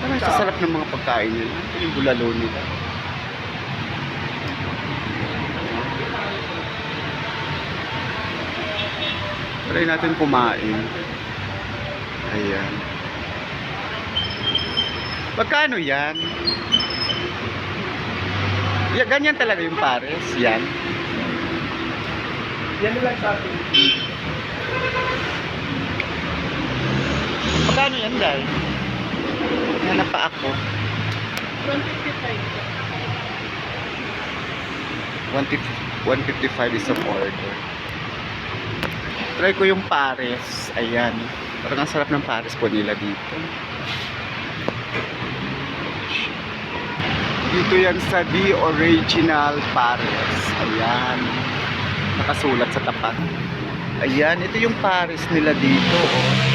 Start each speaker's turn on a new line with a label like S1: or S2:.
S1: Parang sasarap ng mga pagkain nila. Yung bulalo nila. Try natin kumain. Ayan. Magkano yan? Yeah, ganyan talaga yung pares. Yan.
S2: Yan lang sa atin.
S1: Magkano yan, guys? Hanap pa ako. 155 is of order. Try ko yung pares. Ayan. Parang ang sarap ng pares po nila dito. Dito yan sa The Original Pares. Ayan. Nakasulat sa tapat. Ayan. Ito yung pares nila dito. Oh.